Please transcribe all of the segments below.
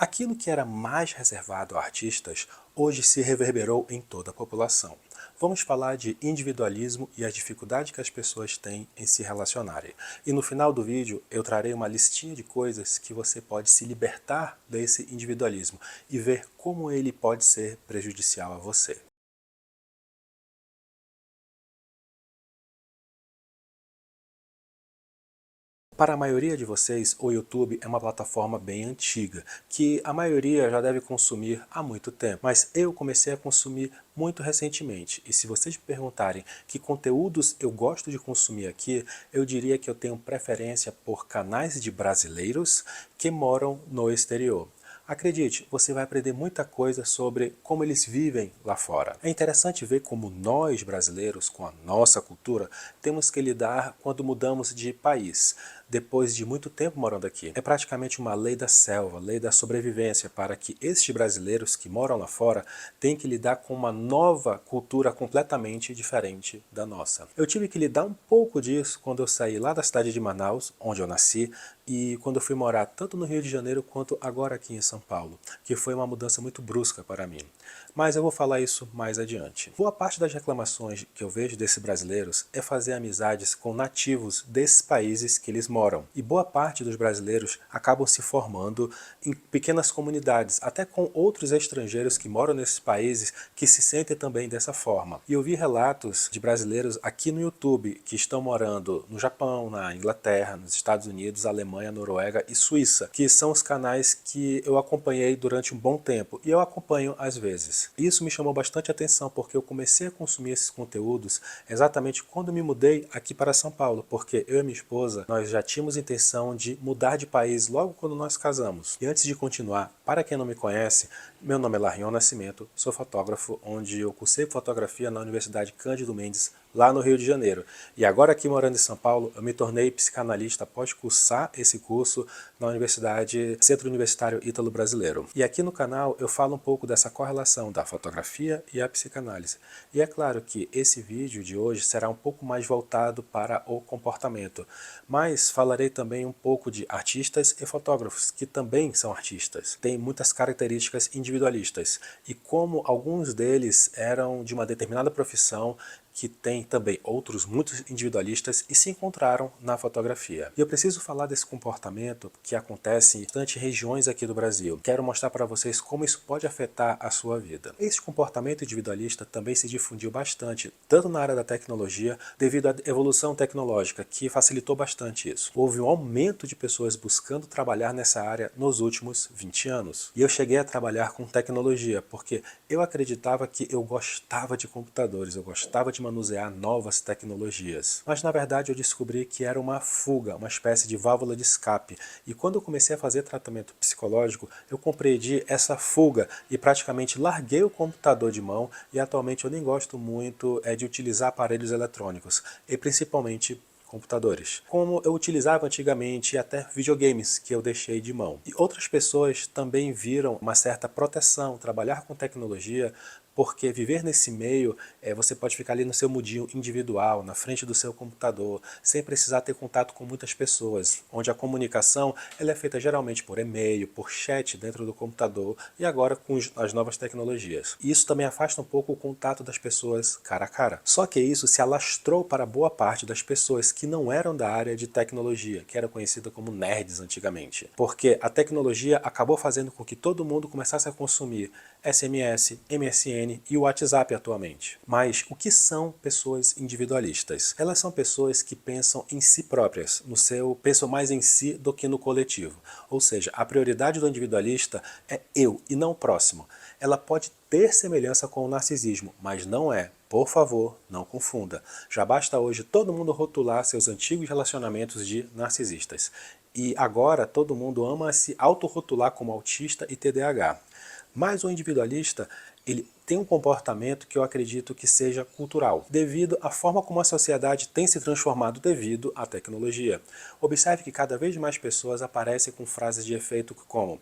Aquilo que era mais reservado a artistas, hoje se reverberou em toda a população. Vamos falar de individualismo e a dificuldade que as pessoas têm em se relacionarem. E no final do vídeo eu trarei uma listinha de coisas que você pode se libertar desse individualismo e ver como ele pode ser prejudicial a você. Para a maioria de vocês, o YouTube é uma plataforma bem antiga, que a maioria já deve consumir há muito tempo, mas eu comecei a consumir muito recentemente. E se vocês me perguntarem que conteúdos eu gosto de consumir aqui, eu diria que eu tenho preferência por canais de brasileiros que moram no exterior. Acredite, você vai aprender muita coisa sobre como eles vivem lá fora. É interessante ver como nós, brasileiros, com a nossa cultura, temos que lidar quando mudamos de país, depois de muito tempo morando aqui. É praticamente uma lei da selva, lei da sobrevivência, para que estes brasileiros que moram lá fora tenham que lidar com uma nova cultura completamente diferente da nossa. Eu tive que lidar um pouco disso quando eu saí lá da cidade de Manaus, onde eu nasci, e quando eu fui morar tanto no Rio de Janeiro quanto agora aqui em São Paulo, que foi uma mudança muito brusca para mim. Mas eu vou falar isso mais adiante. Boa parte das reclamações que eu vejo desses brasileiros é fazer amizades com nativos desses países que eles moram. E boa parte dos brasileiros acabam se formando em pequenas comunidades, até com outros estrangeiros que moram nesses países que se sentem também dessa forma. E eu vi relatos de brasileiros aqui no YouTube que estão morando no Japão, na Inglaterra, nos Estados Unidos, Alemanha, Noruega e Suíça, que são os canais que eu acompanhei durante um bom tempo e eu acompanho às vezes. Isso me chamou bastante atenção porque eu comecei a consumir esses conteúdos exatamente quando me mudei aqui para São Paulo, porque eu e minha esposa, nós já tínhamos intenção de mudar de país logo quando nós casamos. E antes de continuar, para quem não me conhece, meu nome é Larrion Nascimento, sou fotógrafo, onde eu cursei fotografia na Universidade Cândido Mendes, lá no Rio de Janeiro. E agora aqui morando em São Paulo, eu me tornei psicanalista após cursar esse curso na Universidade Centro Universitário Ítalo Brasileiro. E aqui no canal eu falo um pouco dessa correlação da fotografia e a psicanálise. E é claro que esse vídeo de hoje será um pouco mais voltado para o comportamento, mas falarei também um pouco de artistas e fotógrafos, que também são artistas. Têm muitas características individualistas e como alguns deles eram de uma determinada profissão que tem também outros muitos individualistas e se encontraram na fotografia. E eu preciso falar desse comportamento que acontece em bastantes regiões aqui do Brasil. Quero mostrar para vocês como isso pode afetar a sua vida. Esse comportamento individualista também se difundiu bastante, tanto na área da tecnologia, devido à evolução tecnológica, que facilitou bastante isso. Houve um aumento de pessoas buscando trabalhar nessa área nos últimos 20 anos. E eu cheguei a trabalhar com tecnologia, porque eu acreditava que eu gostava de computadores, eu gostava de manusear novas tecnologias. Mas na verdade eu descobri que era uma fuga, uma espécie de válvula de escape. E quando eu comecei a fazer tratamento psicológico, eu compreendi essa fuga e praticamente larguei o computador de mão e atualmente eu nem gosto muito de utilizar aparelhos eletrônicos, e principalmente computadores, como eu utilizava antigamente, e até videogames que eu deixei de mão. E outras pessoas também viram uma certa proteção, trabalhar com tecnologia, porque viver nesse meio, você pode ficar ali no seu mundinho individual, na frente do seu computador, sem precisar ter contato com muitas pessoas, onde a comunicação ela é feita geralmente por e-mail, por chat dentro do computador e agora com as novas tecnologias. E isso também afasta um pouco o contato das pessoas cara a cara. Só que isso se alastrou para boa parte das pessoas que não eram da área de tecnologia, que era conhecida como nerds antigamente. Porque a tecnologia acabou fazendo com que todo mundo começasse a consumir SMS, MSN e o WhatsApp atualmente. Mas o que são pessoas individualistas? Elas são pessoas que pensam em si próprias, pensam mais em si do que no coletivo. Ou seja, a prioridade do individualista é eu e não o próximo. Ela pode ter semelhança com o narcisismo, mas não é. Por favor, não confunda. Já basta hoje todo mundo rotular seus antigos relacionamentos de narcisistas. E agora todo mundo ama se autorrotular como autista e TDAH. Mas o individualista, ele tem um comportamento que eu acredito que seja cultural, devido à forma como a sociedade tem se transformado devido à tecnologia. Observe que cada vez mais pessoas aparecem com frases de efeito como: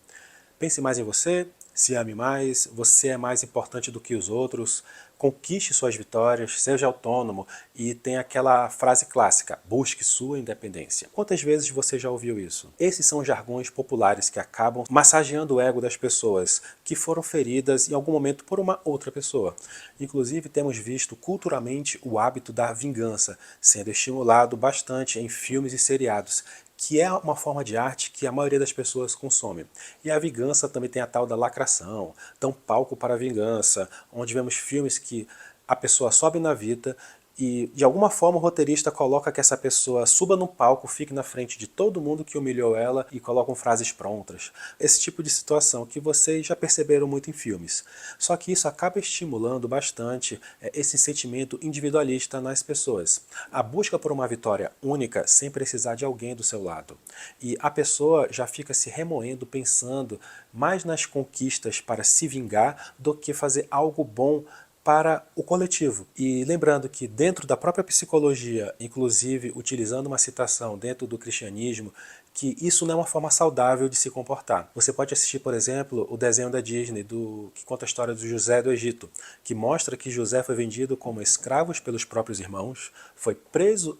pense mais em você, se ame mais, você é mais importante do que os outros, conquiste suas vitórias, seja autônomo e tem aquela frase clássica, busque sua independência. Quantas vezes você já ouviu isso? Esses são jargões populares que acabam massageando o ego das pessoas que foram feridas em algum momento por uma outra pessoa. Inclusive temos visto culturalmente o hábito da vingança sendo estimulado bastante em filmes e seriados, que é uma forma de arte que a maioria das pessoas consome. E a vingança também tem a tal da lacração, dão palco para a vingança, onde vemos filmes que a pessoa sobe na vida e de alguma forma o roteirista coloca que essa pessoa suba no palco, fique na frente de todo mundo que humilhou ela e colocam frases prontas. Esse tipo de situação que vocês já perceberam muito em filmes. Só que isso acaba estimulando bastante esse sentimento individualista nas pessoas. A busca por uma vitória única sem precisar de alguém do seu lado. E a pessoa já fica se remoendo, pensando mais nas conquistas para se vingar do que fazer algo bom para o coletivo. E lembrando que dentro da própria psicologia, inclusive utilizando uma citação dentro do cristianismo, que isso não é uma forma saudável de se comportar. Você pode assistir, por exemplo, o desenho da Disney, que conta a história do José do Egito, que mostra que José foi vendido como escravos pelos próprios irmãos, foi preso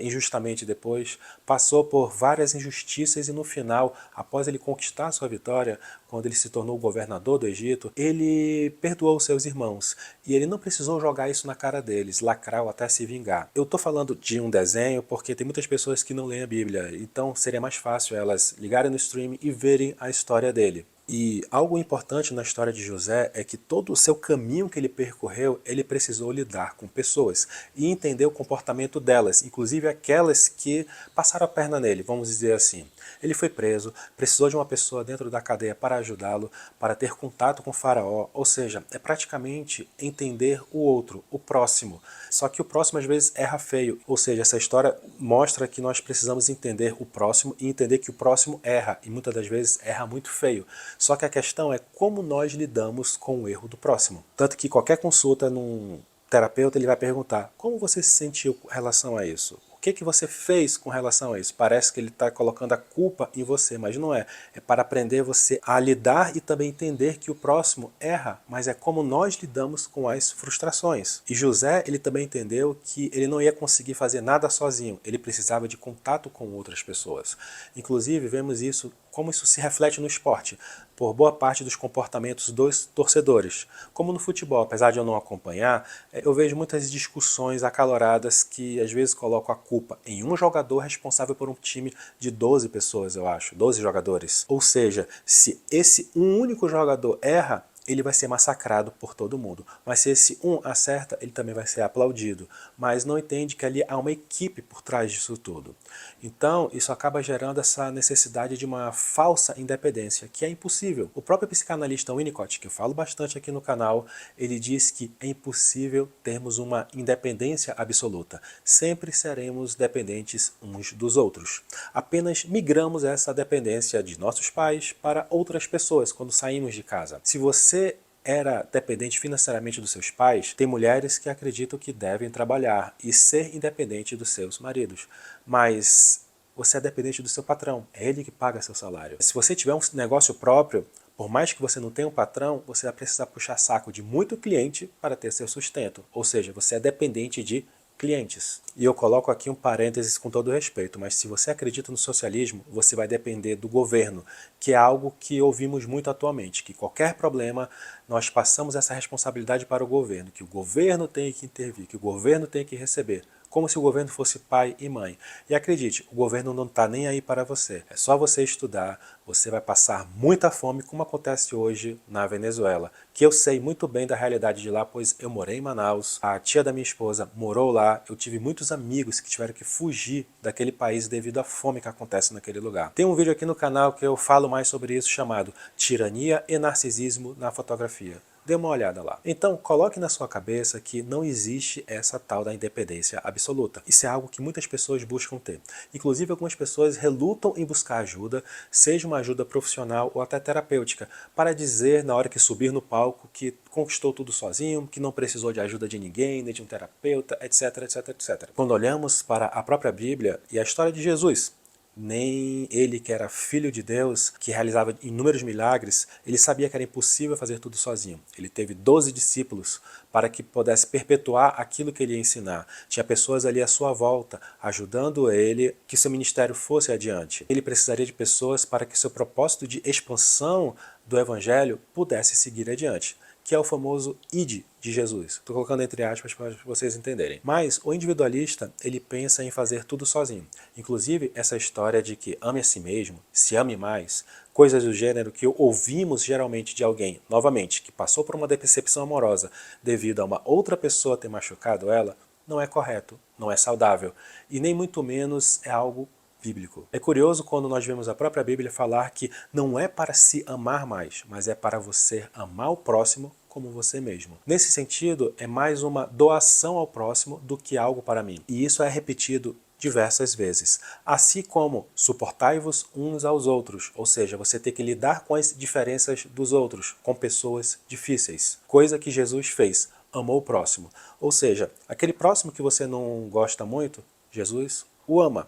injustamente depois, passou por várias injustiças e no final, após ele conquistar a sua vitória, quando ele se tornou governador do Egito, ele perdoou seus irmãos e ele não precisou jogar isso na cara deles, lacrar ou até se vingar. Eu estou falando de um desenho porque tem muitas pessoas que não leem a Bíblia, então seria mais fácil elas ligarem no stream e verem a história dele. E algo importante na história de José é que todo o seu caminho que ele percorreu, ele precisou lidar com pessoas e entender o comportamento delas, inclusive aquelas que passaram a perna nele, vamos dizer assim. Ele foi preso, precisou de uma pessoa dentro da cadeia para ajudá-lo, para ter contato com o faraó, ou seja, é praticamente entender o outro, o próximo. Só que o próximo às vezes erra feio, ou seja, essa história mostra que nós precisamos entender o próximo e entender que o próximo erra, e muitas das vezes erra muito feio. Só que a questão é como nós lidamos com o erro do próximo. Tanto que qualquer consulta num terapeuta ele vai perguntar, como você se sentiu com relação a isso? O que você fez com relação a isso? Parece que ele está colocando a culpa em você, mas não é. É para aprender você a lidar e também entender que o próximo erra, mas é como nós lidamos com as frustrações. E José, ele também entendeu que ele não ia conseguir fazer nada sozinho, ele precisava de contato com outras pessoas. Inclusive, vemos isso, como isso se reflete no esporte, por boa parte dos comportamentos dos torcedores. Como no futebol, apesar de eu não acompanhar, eu vejo muitas discussões acaloradas que às vezes colocam a culpa em um jogador responsável por um time de 12 pessoas, eu acho, 12 jogadores. Ou seja, se esse um único jogador erra, ele vai ser massacrado por todo mundo. Mas se esse um acerta, ele também vai ser aplaudido. Mas não entende que ali há uma equipe por trás disso tudo. Então, isso acaba gerando essa necessidade de uma falsa independência, que é impossível. O próprio psicanalista Winnicott, que eu falo bastante aqui no canal, ele diz que é impossível termos uma independência absoluta. Sempre seremos dependentes uns dos outros. Apenas migramos essa dependência de nossos pais para outras pessoas quando saímos de casa. Se você era dependente financeiramente dos seus pais, tem mulheres que acreditam que devem trabalhar e ser independente dos seus maridos. Mas você é dependente do seu patrão, é ele que paga seu salário. Se você tiver um negócio próprio, por mais que você não tenha um patrão, você vai precisar puxar saco de muito cliente para ter seu sustento. Ou seja, você é dependente de clientes. E eu coloco aqui um parênteses com todo respeito, mas se você acredita no socialismo, você vai depender do governo, que é algo que ouvimos muito atualmente, que qualquer problema nós passamos essa responsabilidade para o governo, que o governo tem que intervir, que o governo tem que receber, como se o governo fosse pai e mãe. E acredite, o governo não está nem aí para você. É só você estudar, você vai passar muita fome, como acontece hoje na Venezuela, que eu sei muito bem da realidade de lá, pois eu morei em Manaus, a tia da minha esposa morou lá, eu tive muitos amigos que tiveram que fugir daquele país devido à fome que acontece naquele lugar. Tem um vídeo aqui no canal que eu falo mais sobre isso, chamado Tirania e Narcisismo na Fotografia. Dê uma olhada lá. Então, coloque na sua cabeça que não existe essa tal da independência absoluta. Isso é algo que muitas pessoas buscam ter. Inclusive, algumas pessoas relutam em buscar ajuda, seja uma ajuda profissional ou até terapêutica, para dizer, na hora que subir no palco, que conquistou tudo sozinho, que não precisou de ajuda de ninguém, nem de um terapeuta, etc, etc, etc. Quando olhamos para a própria Bíblia e a história de Jesus, Nem ele, que era filho de Deus, que realizava inúmeros milagres, ele sabia que era impossível fazer tudo sozinho. Ele teve 12 discípulos para que pudesse perpetuar aquilo que ele ia ensinar. Tinha pessoas ali à sua volta, ajudando ele que seu ministério fosse adiante. Ele precisaria de pessoas para que seu propósito de expansão do evangelho pudesse seguir adiante, que é o famoso id de Jesus. Estou colocando entre aspas para vocês entenderem. Mas o individualista, ele pensa em fazer tudo sozinho. Inclusive, essa história de que ame a si mesmo, se ame mais, coisas do gênero que ouvimos geralmente de alguém, novamente, que passou por uma decepção amorosa devido a uma outra pessoa ter machucado ela, não é correto, não é saudável e nem muito menos é algo bíblico. É curioso quando nós vemos a própria Bíblia falar que não é para se amar mais, mas é para você amar o próximo como você mesmo. Nesse sentido, é mais uma doação ao próximo do que algo para mim. E isso é repetido diversas vezes. Assim como suportai-vos uns aos outros, ou seja, você tem que lidar com as diferenças dos outros, com pessoas difíceis. Coisa que Jesus fez, amou o próximo. Ou seja, aquele próximo que você não gosta muito, Jesus o ama.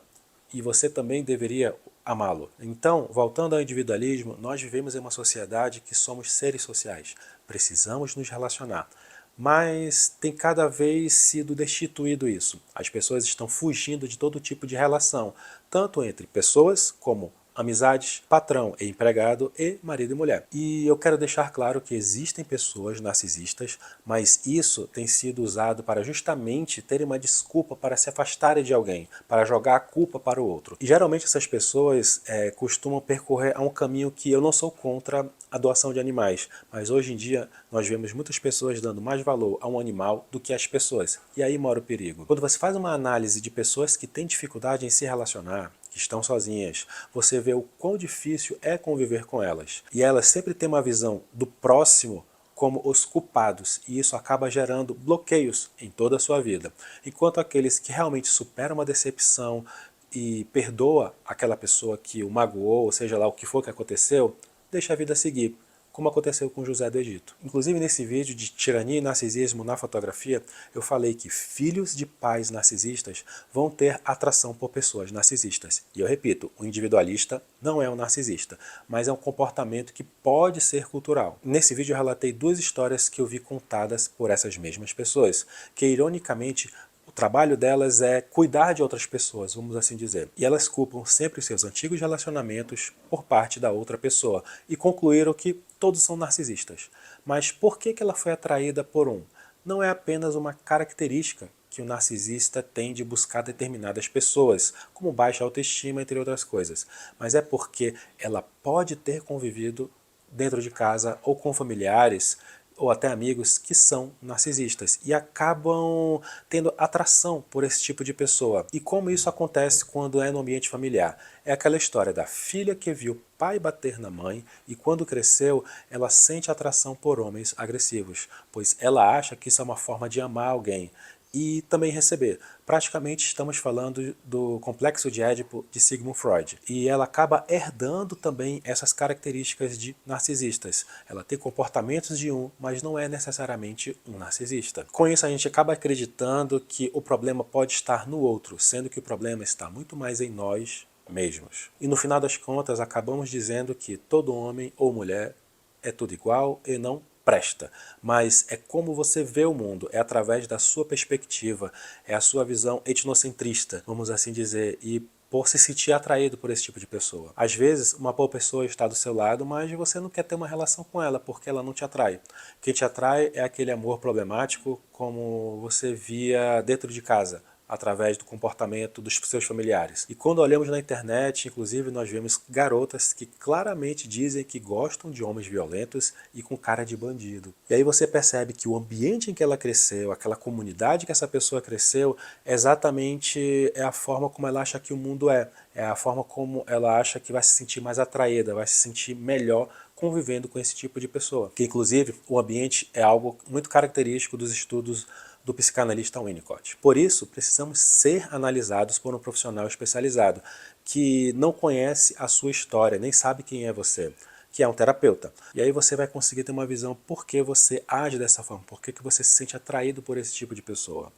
E você também deveria amá-lo. Então, voltando ao individualismo, nós vivemos em uma sociedade que somos seres sociais. Precisamos nos relacionar. Mas tem cada vez sido destituído isso. As pessoas estão fugindo de todo tipo de relação, tanto entre pessoas como amizades, patrão e empregado e marido e mulher. E eu quero deixar claro que existem pessoas narcisistas, mas isso tem sido usado para justamente terem uma desculpa para se afastarem de alguém, para jogar a culpa para o outro. E geralmente essas pessoas costumam percorrer a um caminho que eu não sou contra a doação de animais, mas hoje em dia nós vemos muitas pessoas dando mais valor a um animal do que às pessoas. E aí mora o perigo. Quando você faz uma análise de pessoas que têm dificuldade em se relacionar, que estão sozinhas, você vê o quão difícil é conviver com elas. E elas sempre têm uma visão do próximo como os culpados, e isso acaba gerando bloqueios em toda a sua vida. Enquanto aqueles que realmente superam uma decepção e perdoa aquela pessoa que o magoou, ou seja lá o que for que aconteceu, deixa a vida seguir, como aconteceu com José do Egito. Inclusive nesse vídeo de tirania e narcisismo na fotografia, eu falei que filhos de pais narcisistas vão ter atração por pessoas narcisistas. E eu repito, o individualista não é um narcisista, mas é um comportamento que pode ser cultural. Nesse vídeo eu relatei duas histórias que eu vi contadas por essas mesmas pessoas, que ironicamente o trabalho delas é cuidar de outras pessoas, vamos assim dizer. E elas culpam sempre os seus antigos relacionamentos por parte da outra pessoa. E concluíram que todos são narcisistas. Mas por que ela foi atraída por um? Não é apenas uma característica que o narcisista tem de buscar determinadas pessoas, como baixa autoestima, entre outras coisas. Mas é porque ela pode ter convivido dentro de casa ou com familiares ou até amigos que são narcisistas e acabam tendo atração por esse tipo de pessoa. E como isso acontece quando é no ambiente familiar? É aquela história da filha que viu o pai bater na mãe e quando cresceu ela sente atração por homens agressivos, pois ela acha que isso é uma forma de amar alguém e também receber. Praticamente estamos falando do complexo de Édipo de Sigmund Freud. E ela acaba herdando também essas características de narcisistas. Ela tem comportamentos de um, mas não é necessariamente um narcisista. Com isso a gente acaba acreditando que o problema pode estar no outro, sendo que o problema está muito mais em nós mesmos. E no final das contas acabamos dizendo que todo homem ou mulher é tudo igual e não presta, mas é como você vê o mundo, é através da sua perspectiva, é a sua visão etnocentrista, vamos assim dizer, e por se sentir atraído por esse tipo de pessoa. Às vezes, uma boa pessoa está do seu lado, mas você não quer ter uma relação com ela, porque ela não te atrai. Quem te atrai é aquele amor problemático, como você via dentro de casa, através do comportamento dos seus familiares. E quando olhamos na internet, inclusive, nós vemos garotas que claramente dizem que gostam de homens violentos e com cara de bandido. E aí você percebe que o ambiente em que ela cresceu, aquela comunidade que essa pessoa cresceu, exatamente é a forma como ela acha que o mundo é. É a forma como ela acha que vai se sentir mais atraída, vai se sentir melhor convivendo com esse tipo de pessoa. Que inclusive o ambiente é algo muito característico dos estudos do psicanalista Winnicott. Por isso, precisamos ser analisados por um profissional especializado, que não conhece a sua história, nem sabe quem é você, que é um terapeuta. E aí você vai conseguir ter uma visão por que você age dessa forma, por que você se sente atraído por esse tipo de pessoa.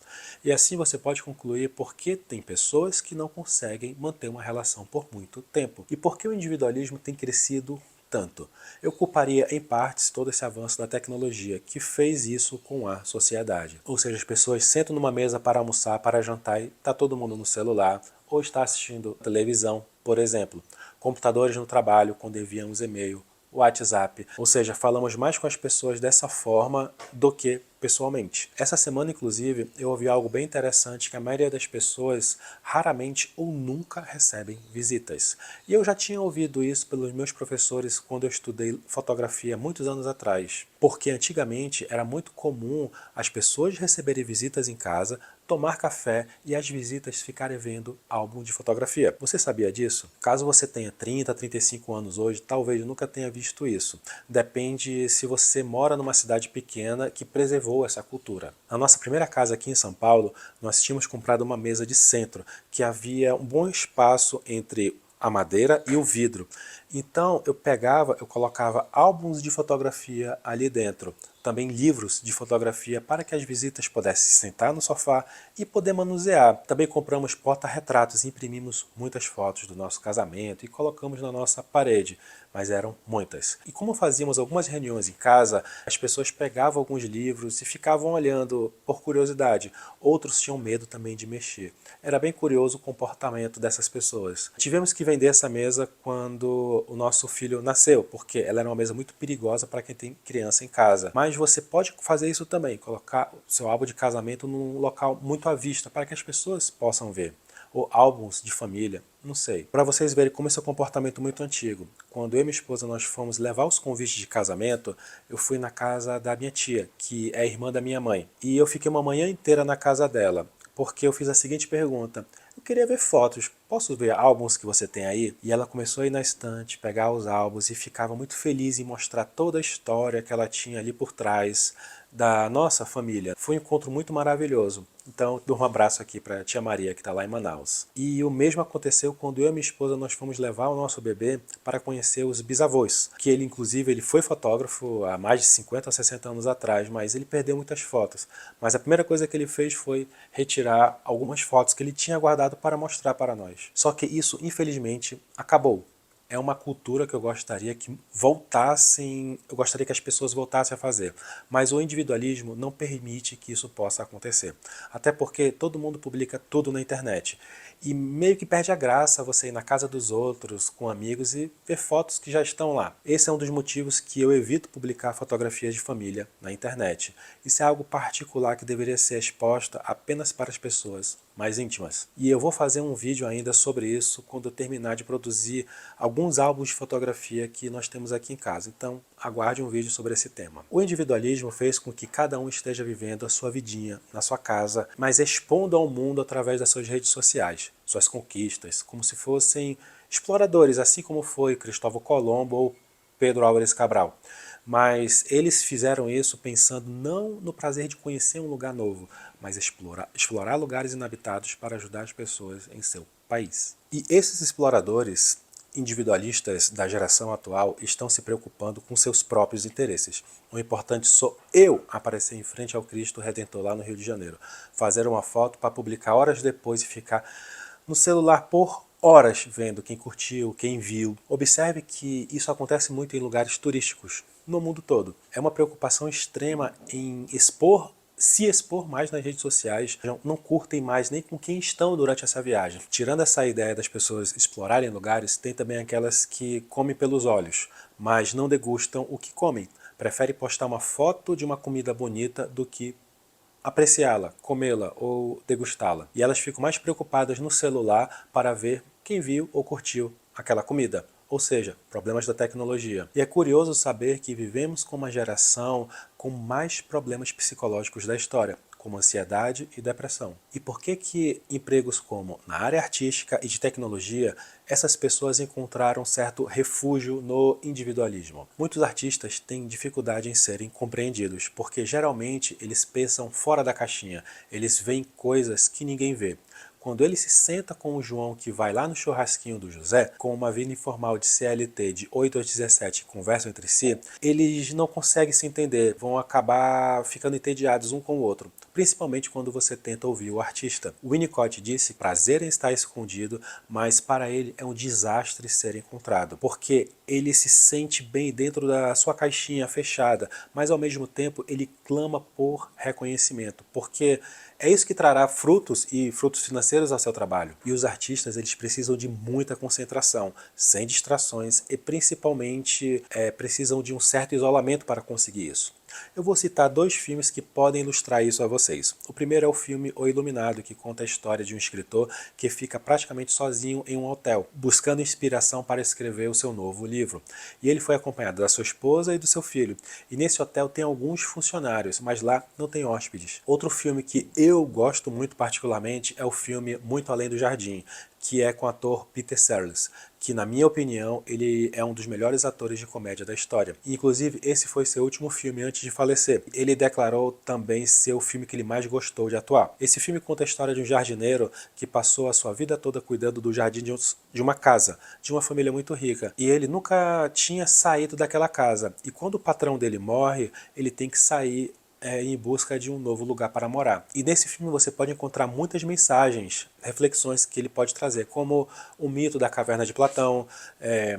E assim você pode concluir por que tem pessoas que não conseguem manter uma relação por muito tempo. E por que o individualismo tem crescido tanto. Eu culparia em partes todo esse avanço da tecnologia que fez isso com a sociedade. Ou seja, as pessoas sentam numa mesa para almoçar, para jantar e está todo mundo no celular ou está assistindo televisão, por exemplo. Computadores no trabalho, quando enviamos e-mail, WhatsApp. Ou seja, falamos mais com as pessoas dessa forma do que pessoalmente. Essa semana, inclusive, eu ouvi algo bem interessante, que a maioria das pessoas raramente ou nunca recebem visitas. E eu já tinha ouvido isso pelos meus professores quando eu estudei fotografia muitos anos atrás. Porque antigamente era muito comum as pessoas receberem visitas em casa, tomar café e as visitas ficarem vendo álbum de fotografia. Você sabia disso? Caso você tenha 30, 35 anos hoje, talvez nunca tenha visto isso. Depende se você mora numa cidade pequena que preservou essa cultura. Na nossa primeira casa aqui em São Paulo, nós tínhamos comprado uma mesa de centro, que havia um bom espaço entre a madeira e o vidro. Então eu colocava álbuns de fotografia ali dentro. Também livros de fotografia para que as visitas pudessem sentar no sofá e poder manusear. Também compramos porta-retratos e imprimimos muitas fotos do nosso casamento e colocamos na nossa parede, mas eram muitas. E como fazíamos algumas reuniões em casa, as pessoas pegavam alguns livros e ficavam olhando por curiosidade. Outros tinham medo também de mexer. Era bem curioso o comportamento dessas pessoas. Tivemos que vender essa mesa quando o nosso filho nasceu, porque ela era uma mesa muito perigosa para quem tem criança em casa. Mas você pode fazer isso também, colocar o seu álbum de casamento num local muito à vista, para que as pessoas possam ver. Ou álbuns de família, não sei. Para vocês verem como esse é um comportamento muito antigo. Quando eu e minha esposa nós fomos levar os convites de casamento, eu fui na casa da minha tia, que é irmã da minha mãe. E eu fiquei uma manhã inteira na casa dela, porque eu fiz a seguinte pergunta: eu queria ver fotos, posso ver álbuns que você tem aí? E ela começou a ir na estante, pegar os álbuns e ficava muito feliz em mostrar toda a história que ela tinha ali por trás da nossa família. Foi um encontro muito maravilhoso. Então, dou um abraço aqui para a tia Maria, que está lá em Manaus. E o mesmo aconteceu quando eu e minha esposa nós fomos levar o nosso bebê para conhecer os bisavós. Que ele, inclusive, ele foi fotógrafo há mais de 50 ou 60 anos atrás, mas ele perdeu muitas fotos. Mas a primeira coisa que ele fez foi retirar algumas fotos que ele tinha guardado para mostrar para nós. Só que isso, infelizmente, acabou. É uma cultura que eu gostaria que as pessoas voltassem a fazer. Mas o individualismo não permite que isso possa acontecer. Até porque todo mundo publica tudo na internet. E meio que perde a graça você ir na casa dos outros, com amigos, e ver fotos que já estão lá. Esse é um dos motivos que eu evito publicar fotografias de família na internet. Isso é algo particular que deveria ser exposto apenas para as pessoas mais íntimas. E eu vou fazer um vídeo ainda sobre isso quando eu terminar de produzir alguns álbuns de fotografia que nós temos aqui em casa. Então, aguarde um vídeo sobre esse tema. O individualismo fez com que cada um esteja vivendo a sua vidinha na sua casa, mas expondo ao mundo através das suas redes sociais, suas conquistas, como se fossem exploradores, assim como foi Cristóvão Colombo ou Pedro Álvares Cabral. Mas eles fizeram isso pensando não no prazer de conhecer um lugar novo, mas explorar lugares inabitados para ajudar as pessoas em seu país. E esses exploradores individualistas da geração atual estão se preocupando com seus próprios interesses. O importante sou eu aparecer em frente ao Cristo Redentor lá no Rio de Janeiro, fazer uma foto para publicar horas depois e ficar no celular por horas vendo quem curtiu, quem viu. Observe que isso acontece muito em lugares turísticos no mundo todo. É uma preocupação extrema em se expor mais nas redes sociais, não curtem mais nem com quem estão durante essa viagem. Tirando essa ideia das pessoas explorarem lugares, tem também aquelas que comem pelos olhos, mas não degustam o que comem. Preferem postar uma foto de uma comida bonita do que apreciá-la, comê-la ou degustá-la. E elas ficam mais preocupadas no celular para ver quem viu ou curtiu aquela comida. Ou seja, problemas da tecnologia. E é curioso saber que vivemos com uma geração com mais problemas psicológicos da história, como ansiedade e depressão. E por que empregos como na área artística e de tecnologia, essas pessoas encontraram certo refúgio no individualismo? Muitos artistas têm dificuldade em serem compreendidos, porque geralmente eles pensam fora da caixinha, eles veem coisas que ninguém vê. quando ele se senta com o João que vai lá no churrasquinho do José, com uma vida informal de CLT de 8 às 17 e conversam entre si, eles não conseguem se entender, vão acabar ficando entediados um com o outro, principalmente quando você tenta ouvir o artista. O Winnicott disse: prazer em estar escondido, mas para ele é um desastre ser encontrado, porque ele se sente bem dentro da sua caixinha fechada, mas ao mesmo tempo ele clama por reconhecimento, porque é isso que trará frutos e frutos financeiros ao seu trabalho. E os artistas, eles precisam de muita concentração, sem distrações e principalmente precisam de um certo isolamento para conseguir isso. Eu vou citar 2 filmes que podem ilustrar isso a vocês. O primeiro é o filme O Iluminado, que conta a história de um escritor que fica praticamente sozinho em um hotel, buscando inspiração para escrever o seu novo livro. E ele foi acompanhado da sua esposa e do seu filho. E nesse hotel tem alguns funcionários, mas lá não tem hóspedes. Outro filme que eu gosto muito particularmente é o filme Muito Além do Jardim, que é com o ator Peter Sellers, que na minha opinião ele é um dos melhores atores de comédia da história. Inclusive esse foi seu último filme antes de falecer. Ele declarou também ser o filme que ele mais gostou de atuar. Esse filme conta a história de um jardineiro que passou a sua vida toda cuidando do jardim de uma casa, de uma família muito rica. E ele nunca tinha saído daquela casa. E quando o patrão dele morre, ele tem que sair em busca de um novo lugar para morar. E nesse filme você pode encontrar muitas mensagens, reflexões que ele pode trazer, como o mito da caverna de Platão,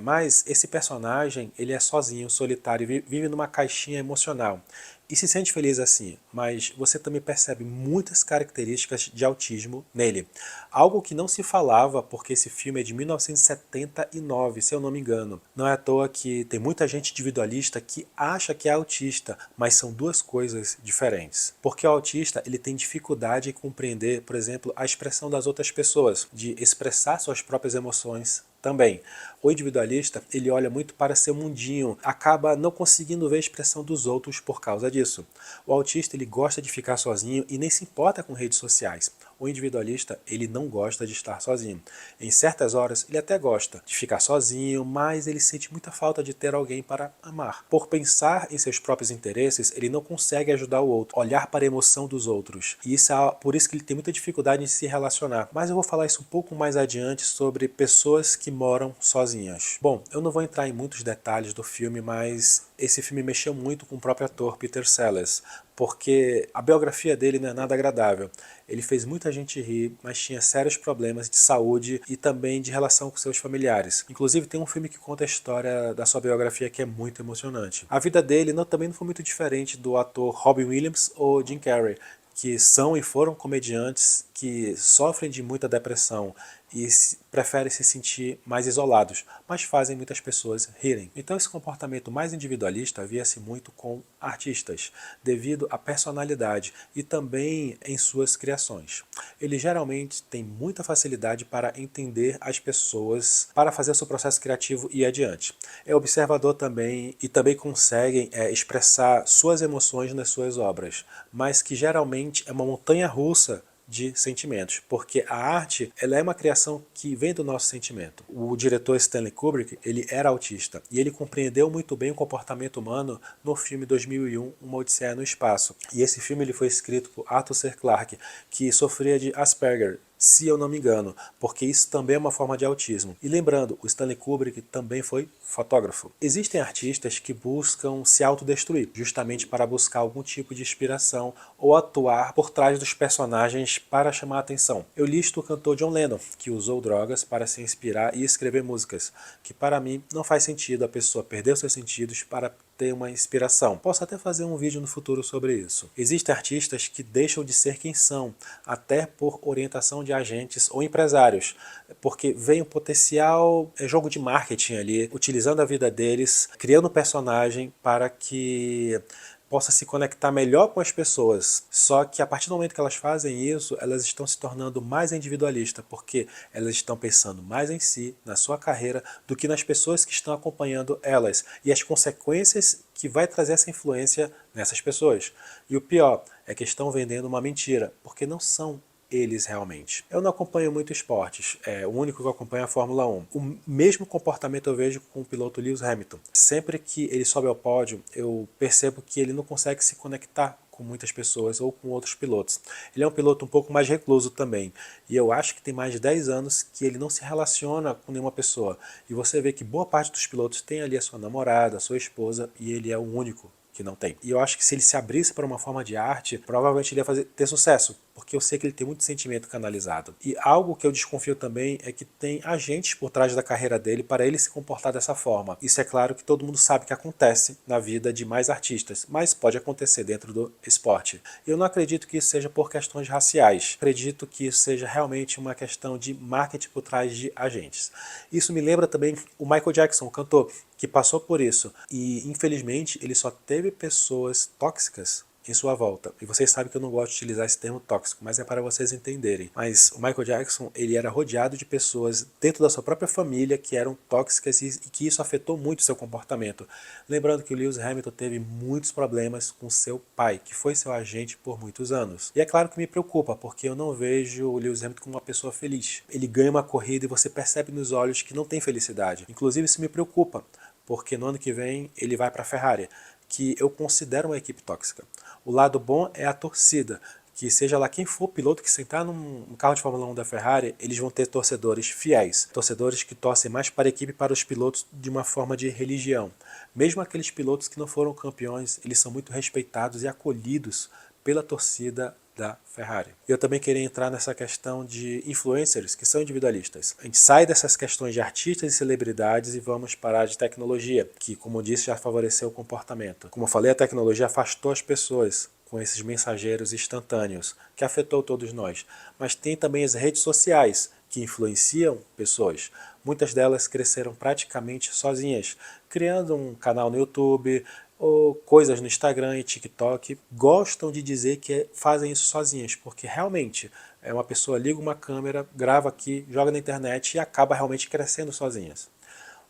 mas esse personagem ele é sozinho, solitário, vive numa caixinha emocional. E se sente feliz assim, mas você também percebe muitas características de autismo nele. Algo que não se falava, porque esse filme é de 1979, se eu não me engano. Não é à toa que tem muita gente individualista que acha que é autista, mas são 2 coisas diferentes. Porque o autista ele tem dificuldade em compreender, por exemplo, a expressão das outras pessoas, de expressar suas próprias emoções também. O individualista, ele olha muito para seu mundinho, acaba não conseguindo ver a expressão dos outros por causa disso. O autista, ele gosta de ficar sozinho e nem se importa com redes sociais. O individualista, ele não gosta de estar sozinho. Em certas horas, ele até gosta de ficar sozinho, mas ele sente muita falta de ter alguém para amar. Por pensar em seus próprios interesses, ele não consegue ajudar o outro, olhar para a emoção dos outros. E por isso que ele tem muita dificuldade em se relacionar. Mas eu vou falar isso um pouco mais adiante sobre pessoas que moram sozinhas. Bom, eu não vou entrar em muitos detalhes do filme, mas esse filme mexeu muito com o próprio ator Peter Sellers, porque a biografia dele não é nada agradável. Ele fez muita gente rir, mas tinha sérios problemas de saúde e também de relação com seus familiares. Inclusive tem um filme que conta a história da sua biografia que é muito emocionante. A vida dele também não foi muito diferente do ator Robin Williams ou Jim Carrey, que são e foram comediantes que sofrem de muita depressão e preferem se sentir mais isolados, mas fazem muitas pessoas rirem. Então esse comportamento mais individualista via-se muito com artistas, devido à personalidade e também em suas criações. Ele geralmente tem muita facilidade para entender as pessoas, para fazer o seu processo criativo ir adiante. É observador também e também conseguem expressar suas emoções nas suas obras, mas que geralmente é uma montanha-russa de sentimentos, porque a arte ela é uma criação que vem do nosso sentimento. O diretor Stanley Kubrick, ele era autista e ele compreendeu muito bem o comportamento humano no filme 2001, Uma Odisseia no Espaço. E esse filme ele foi escrito por Arthur C. Clarke, que sofria de Asperger, se eu não me engano, porque isso também é uma forma de autismo. E lembrando, o Stanley Kubrick também foi fotógrafo. Existem artistas que buscam se autodestruir, justamente para buscar algum tipo de inspiração ou atuar por trás dos personagens para chamar a atenção. Eu listo o cantor John Lennon, que usou drogas para se inspirar e escrever músicas, que para mim não faz sentido a pessoa perder os seus sentidos para ter uma inspiração. Posso até fazer um vídeo no futuro sobre isso. Existem artistas que deixam de ser quem são, até por orientação de agentes ou empresários, porque vem o potencial jogo de marketing ali, utilizando a vida deles, criando um personagem para que possa se conectar melhor com as pessoas. Só que a partir do momento que elas fazem isso, elas estão se tornando mais individualistas, porque elas estão pensando mais em si, na sua carreira, do que nas pessoas que estão acompanhando elas e as consequências que vai trazer essa influência nessas pessoas. E o pior é que estão vendendo uma mentira, porque não são eles realmente. Eu não acompanho muito esportes, o único que eu acompanho é a Fórmula 1. O mesmo comportamento eu vejo com o piloto Lewis Hamilton. Sempre que ele sobe ao pódio, eu percebo que ele não consegue se conectar com muitas pessoas ou com outros pilotos. Ele é um piloto um pouco mais recluso também, e eu acho que tem mais de 10 anos que ele não se relaciona com nenhuma pessoa. E você vê que boa parte dos pilotos tem ali a sua namorada, a sua esposa, e ele é o único que não tem. E eu acho que se ele se abrisse para uma forma de arte, provavelmente ele ia ter sucesso, porque eu sei que ele tem muito sentimento canalizado. E algo que eu desconfio também é que tem agentes por trás da carreira dele para ele se comportar dessa forma. Isso é claro que todo mundo sabe que acontece na vida de mais artistas, mas pode acontecer dentro do esporte. Eu não acredito que isso seja por questões raciais. Acredito que isso seja realmente uma questão de marketing por trás de agentes. Isso me lembra também o Michael Jackson, o cantor, que passou por isso e infelizmente ele só teve pessoas tóxicas em sua volta. E vocês sabem que eu não gosto de utilizar esse termo tóxico, mas é para vocês entenderem. Mas o Michael Jackson, ele era rodeado de pessoas dentro da sua própria família que eram tóxicas e que isso afetou muito o seu comportamento. Lembrando que o Lewis Hamilton teve muitos problemas com seu pai, que foi seu agente por muitos anos. E é claro que me preocupa, porque eu não vejo o Lewis Hamilton como uma pessoa feliz. Ele ganha uma corrida e você percebe nos olhos que não tem felicidade. Inclusive isso me preocupa, porque no ano que vem ele vai para a Ferrari, que eu considero uma equipe tóxica. O lado bom é a torcida, que seja lá quem for o piloto que sentar num carro de Fórmula 1 da Ferrari, eles vão ter torcedores fiéis, torcedores que torcem mais para a equipe e para os pilotos de uma forma de religião. Mesmo aqueles pilotos que não foram campeões, eles são muito respeitados e acolhidos pela torcida da Ferrari. Eu também queria entrar nessa questão de influencers que são individualistas. A gente sai dessas questões de artistas e celebridades e vamos parar de tecnologia, que, como eu disse, já favoreceu o comportamento. Como eu falei, a tecnologia afastou as pessoas com esses mensageiros instantâneos, que afetou todos nós. Mas tem também as redes sociais, que influenciam pessoas. Muitas delas cresceram praticamente sozinhas, criando um canal no YouTube, ou coisas no Instagram e TikTok, gostam de dizer que fazem isso sozinhas, porque realmente uma pessoa liga uma câmera, grava aqui, joga na internet e acaba realmente crescendo sozinhas.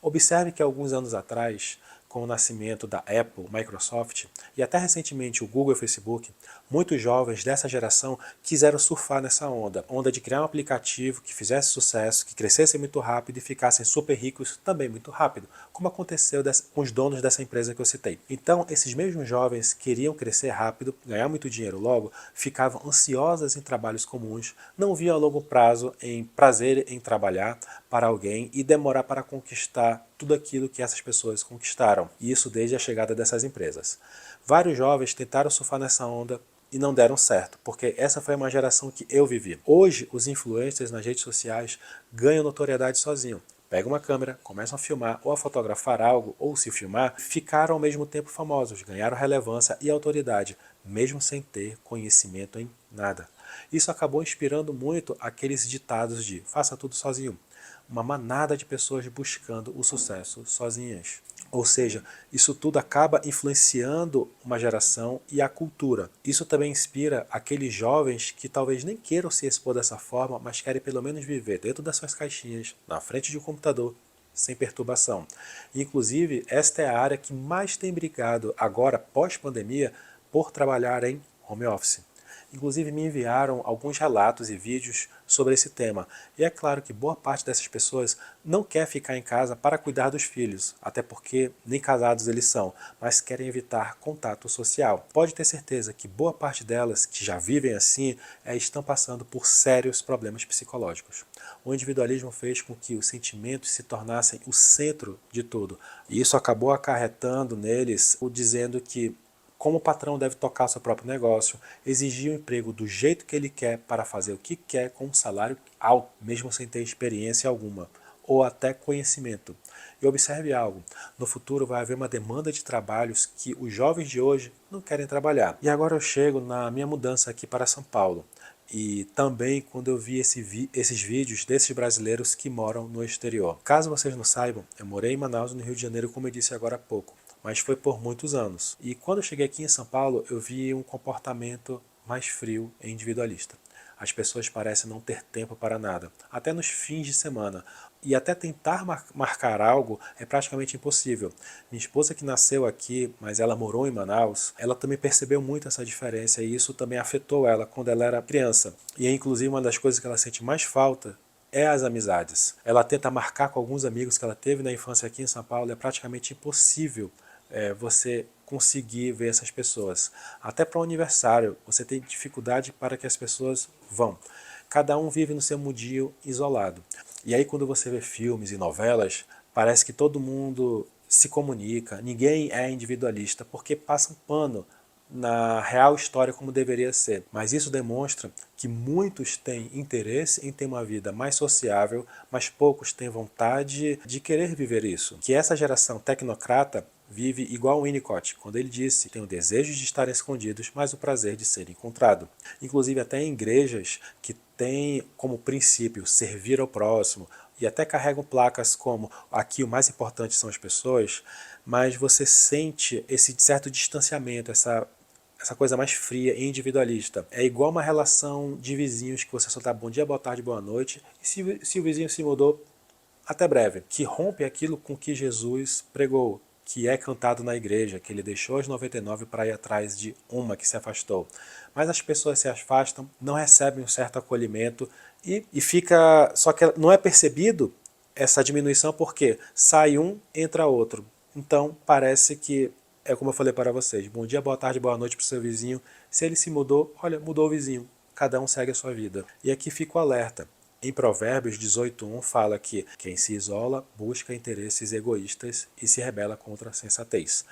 Observe que alguns anos atrás, com o nascimento da Apple, Microsoft e até recentemente o Google e o Facebook, muitos jovens dessa geração quiseram surfar nessa onda de criar um aplicativo que fizesse sucesso, que crescesse muito rápido e ficassem super ricos também muito rápido, como aconteceu com os donos dessa empresa que eu citei. Então, esses mesmos jovens queriam crescer rápido, ganhar muito dinheiro logo, ficavam ansiosos em trabalhos comuns, não viam a longo prazo em prazer em trabalhar para alguém e demorar para conquistar tudo aquilo que essas pessoas conquistaram, e isso desde a chegada dessas empresas. Vários jovens tentaram surfar nessa onda e não deram certo, porque essa foi uma geração que eu vivi. Hoje, os influencers nas redes sociais ganham notoriedade sozinhos. Pegam uma câmera, começam a filmar ou a fotografar algo, ou se filmar, ficaram ao mesmo tempo famosos, ganharam relevância e autoridade, mesmo sem ter conhecimento em nada. Isso acabou inspirando muito aqueles ditados de faça tudo sozinho. Uma manada de pessoas buscando o sucesso sozinhas. Ou seja, isso tudo acaba influenciando uma geração e a cultura. Isso também inspira aqueles jovens que talvez nem queiram se expor dessa forma, mas querem pelo menos viver dentro das suas caixinhas, na frente de um computador, sem perturbação. Inclusive, esta é a área que mais tem brigado agora, pós-pandemia, por trabalhar em home office. Inclusive me enviaram alguns relatos e vídeos sobre esse tema. E é claro que boa parte dessas pessoas não quer ficar em casa para cuidar dos filhos, até porque nem casados eles são, mas querem evitar contato social. Pode ter certeza que boa parte delas, que já vivem assim, estão passando por sérios problemas psicológicos. O individualismo fez com que os sentimentos se tornassem o centro de tudo. E isso acabou acarretando neles o dizendo que como o patrão deve tocar seu próprio negócio, exigir o emprego do jeito que ele quer para fazer o que quer com um salário alto, mesmo sem ter experiência alguma, ou até conhecimento. E observe algo, no futuro vai haver uma demanda de trabalhos que os jovens de hoje não querem trabalhar. E agora eu chego na minha mudança aqui para São Paulo. E também quando eu vi esses vídeos desses brasileiros que moram no exterior. Caso vocês não saibam, eu morei em Manaus, no Rio de Janeiro, como eu disse agora há pouco, mas foi por muitos anos. E quando eu cheguei aqui em São Paulo, eu vi um comportamento mais frio e individualista. As pessoas parecem não ter tempo para nada, até nos fins de semana. E até tentar marcar algo é praticamente impossível. Minha esposa que nasceu aqui, mas ela morou em Manaus, ela também percebeu muito essa diferença e isso também afetou ela quando ela era criança. E é inclusive uma das coisas que ela sente mais falta é as amizades. Ela tenta marcar com alguns amigos que ela teve na infância aqui em São Paulo, é praticamente impossível você conseguir ver essas pessoas. Até para o aniversário, você tem dificuldade para que as pessoas vão. Cada um vive no seu mundinho isolado. E aí quando você vê filmes e novelas, parece que todo mundo se comunica, ninguém é individualista, porque passa um pano na real história como deveria ser. Mas isso demonstra que muitos têm interesse em ter uma vida mais sociável, mas poucos têm vontade de querer viver isso. Que essa geração tecnocrata vive igual o Winnicott, quando ele disse: tem o desejo de estar escondidos, mas o prazer de ser encontrado. Inclusive até em igrejas que têm como princípio servir ao próximo, e até carregam placas como aqui o mais importante são as pessoas, mas você sente esse certo distanciamento, essa coisa mais fria e individualista. É igual uma relação de vizinhos que você só dá bom dia, boa tarde, boa noite, e se o vizinho se mudou, até breve. Que rompe aquilo com que Jesus pregou, que é cantado na igreja, que ele deixou as 99 para ir atrás de uma que se afastou. Mas as pessoas se afastam, não recebem um certo acolhimento e fica... Só que não é percebido essa diminuição porque sai um, entra outro. Então parece que é como eu falei para vocês, bom dia, boa tarde, boa noite para o seu vizinho. Se ele se mudou, olha, mudou o vizinho. Cada um segue a sua vida. E aqui fica o alerta. Em Provérbios 18:1 fala que quem se isola busca interesses egoístas e se rebela contra a sensatez.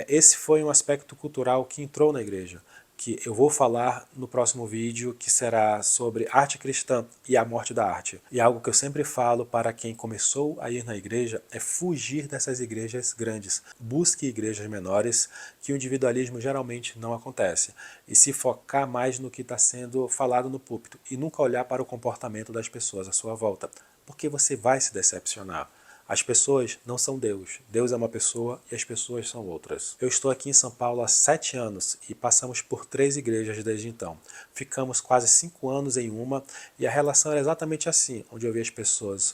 Esse foi um aspecto cultural que entrou na igreja, que eu vou falar no próximo vídeo, que será sobre arte cristã e a morte da arte. E algo que eu sempre falo para quem começou a ir na igreja é fugir dessas igrejas grandes. Busque igrejas menores, que o individualismo geralmente não acontece. E se focar mais no que está sendo falado no púlpito e nunca olhar para o comportamento das pessoas à sua volta, porque você vai se decepcionar. As pessoas não são Deus. Deus é uma pessoa e as pessoas são outras. Eu estou aqui em São Paulo há 7 anos e passamos por 3 igrejas desde então. Ficamos quase 5 anos em uma e a relação era exatamente assim, onde eu vi as pessoas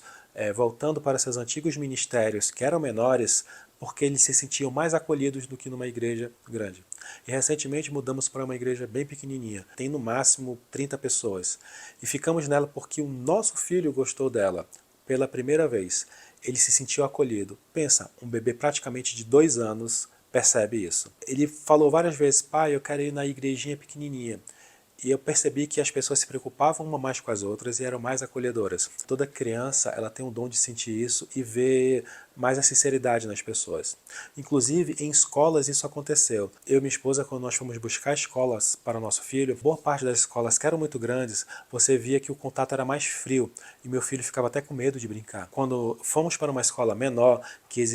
voltando para seus antigos ministérios, que eram menores, porque eles se sentiam mais acolhidos do que numa igreja grande. E recentemente mudamos para uma igreja bem pequenininha, tem no máximo 30 pessoas. E ficamos nela porque o nosso filho gostou dela, pela primeira vez. Ele se sentiu acolhido. Pensa, um bebê praticamente de 2 anos percebe isso. Ele falou várias vezes, pai, eu quero ir na igrejinha pequenininha. E eu percebi que as pessoas se preocupavam uma mais com as outras e eram mais acolhedoras. Toda criança ela tem o dom de sentir isso e ver mais a sinceridade nas pessoas. Inclusive, em escolas isso aconteceu. Eu e minha esposa, quando nós fomos buscar escolas para o nosso filho, boa parte das escolas que eram muito grandes, você via que o contato era mais frio e meu filho ficava até com medo de brincar. Quando fomos para uma escola menor, que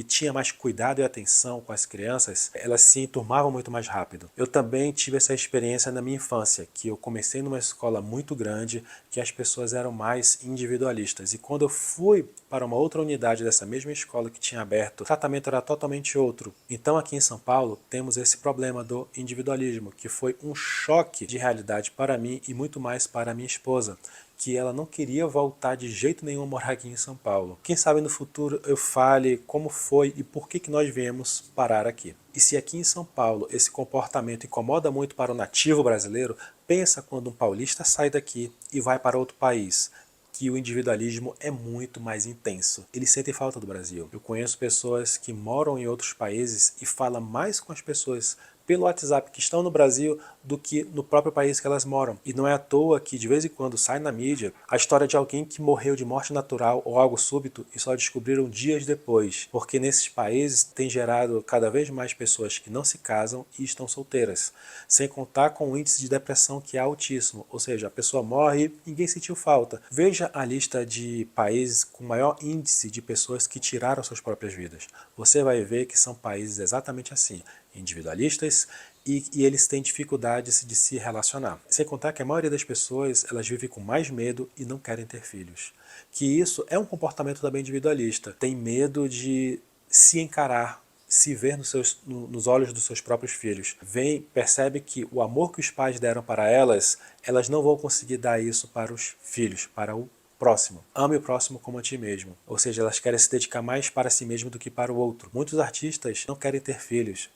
tinha mais cuidado e atenção com as crianças, elas se enturmavam muito mais rápido. Eu também tive essa experiência na minha infância, que eu comecei numa escola muito grande, que as pessoas eram mais individualistas. E quando eu fui para uma outra unidade dessa mesma escola que tinha aberto, o tratamento era totalmente outro. Então aqui em São Paulo temos esse problema do individualismo, que foi um choque de realidade para mim e muito mais para a minha esposa, que ela não queria voltar de jeito nenhum a morar aqui em São Paulo. Quem sabe no futuro eu fale como foi e por que nós viemos parar aqui. E se aqui em São Paulo esse comportamento incomoda muito para o nativo brasileiro, pensa quando um paulista sai daqui e vai para outro país, que o individualismo é muito mais intenso. Eles sentem falta do Brasil. Eu conheço pessoas que moram em outros países e falam mais com as pessoas pelo WhatsApp que estão no Brasil do que no próprio país que elas moram. E não é à toa que de vez em quando sai na mídia a história de alguém que morreu de morte natural ou algo súbito e só descobriram dias depois, porque nesses países tem gerado cada vez mais pessoas que não se casam e estão solteiras, sem contar com o índice de depressão que é altíssimo, ou seja, a pessoa morre e ninguém sentiu falta. Veja a lista de países com maior índice de pessoas que tiraram suas próprias vidas. Você vai ver que são países exatamente assim, individualistas, e eles têm dificuldades de se relacionar. Sem contar que a maioria das pessoas elas vivem com mais medo e não querem ter filhos. Que isso é um comportamento também individualista. Tem medo de se encarar, se ver nos olhos dos seus próprios filhos. Percebe que o amor que os pais deram para elas não vão conseguir dar isso para os filhos, para o próximo. Ame o próximo como a ti mesmo. Ou seja, elas querem se dedicar mais para si mesmo do que para o outro. Muitos artistas não querem ter filhos.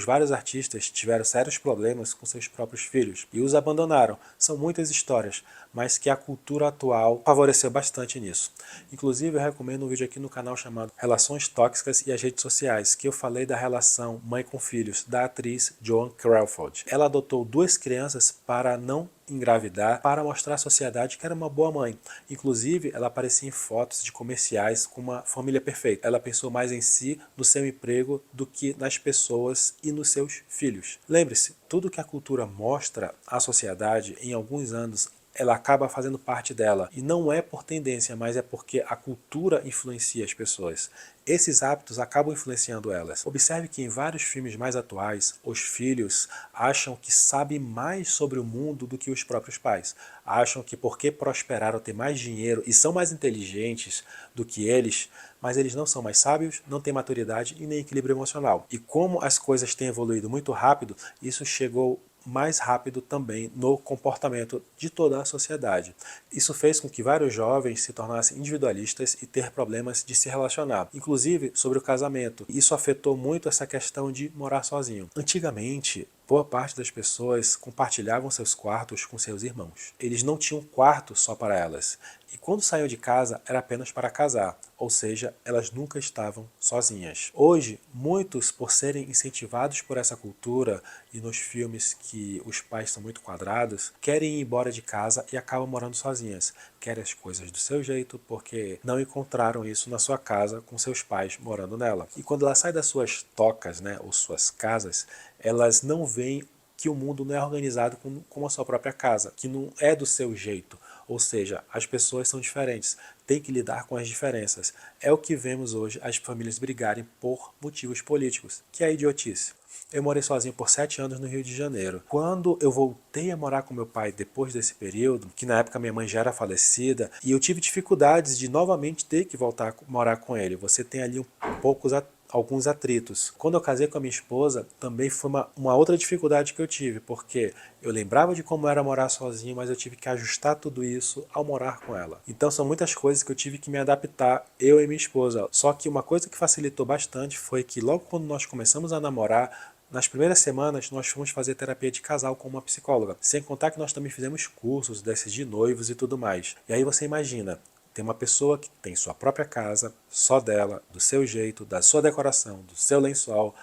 Vários artistas tiveram sérios problemas com seus próprios filhos e os abandonaram. São muitas histórias, mas que a cultura atual favoreceu bastante nisso. Inclusive, eu recomendo um vídeo aqui no canal chamado Relações Tóxicas e as Redes Sociais, que eu falei da relação mãe com filhos da atriz Joan Crawford. Ela adotou 2 crianças para não engravidar, para mostrar à sociedade que era uma boa mãe. Inclusive, ela aparecia em fotos de comerciais com uma família perfeita. Ela pensou mais em si, no seu emprego, do que nas pessoas e nos seus filhos. Lembre-se, tudo que a cultura mostra à sociedade, em alguns anos, ela acaba fazendo parte dela. E não é por tendência, mas é porque a cultura influencia as pessoas. Esses hábitos acabam influenciando elas. Observe que em vários filmes mais atuais, os filhos acham que sabem mais sobre o mundo do que os próprios pais. Acham que porque prosperaram, têm mais dinheiro e são mais inteligentes do que eles, mas eles não são mais sábios, não têm maturidade e nem equilíbrio emocional. E como as coisas têm evoluído muito rápido, isso chegou mais rápido também no comportamento de toda a sociedade. Isso fez com que vários jovens se tornassem individualistas e ter problemas de se relacionar, inclusive sobre o casamento. Isso afetou muito essa questão de morar sozinho. Antigamente, boa parte das pessoas compartilhavam seus quartos com seus irmãos. Eles não tinham quarto só para elas. E quando saíam de casa, era apenas para casar, ou seja, elas nunca estavam sozinhas. Hoje, muitos, por serem incentivados por essa cultura e nos filmes que os pais são muito quadrados, querem ir embora de casa e acabam morando sozinhas. Querem as coisas do seu jeito porque não encontraram isso na sua casa com seus pais morando nela. E quando ela sai das suas tocas, ou suas casas, elas não veem que o mundo não é organizado como a sua própria casa, que não é do seu jeito. Ou seja, as pessoas são diferentes, tem que lidar com as diferenças. É o que vemos hoje as famílias brigarem por motivos políticos, que é a idiotice. Eu morei sozinho por 7 anos no Rio de Janeiro. Quando eu voltei a morar com meu pai depois desse período, que na época minha mãe já era falecida, e eu tive dificuldades de novamente ter que voltar a morar com ele. Você tem ali alguns atritos. Quando eu casei com a minha esposa, também foi uma outra dificuldade que eu tive, porque eu lembrava de como era morar sozinho, mas eu tive que ajustar tudo isso ao morar com ela. Então são muitas coisas que eu tive que me adaptar, eu e minha esposa. Só que uma coisa que facilitou bastante foi que logo quando nós começamos a namorar, nas primeiras semanas nós fomos fazer terapia de casal com uma psicóloga. Sem contar que nós também fizemos cursos desses de noivos e tudo mais. E aí você imagina, tem uma pessoa que tem sua própria casa, só dela, do seu jeito, da sua decoração, do seu lençol,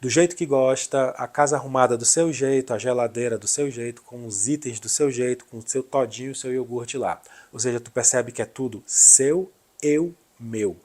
do jeito que gosta, a casa arrumada do seu jeito, a geladeira do seu jeito, com os itens do seu jeito, com o seu todinho e o seu iogurte lá. Ou seja, tu percebe que é tudo seu, eu, meu.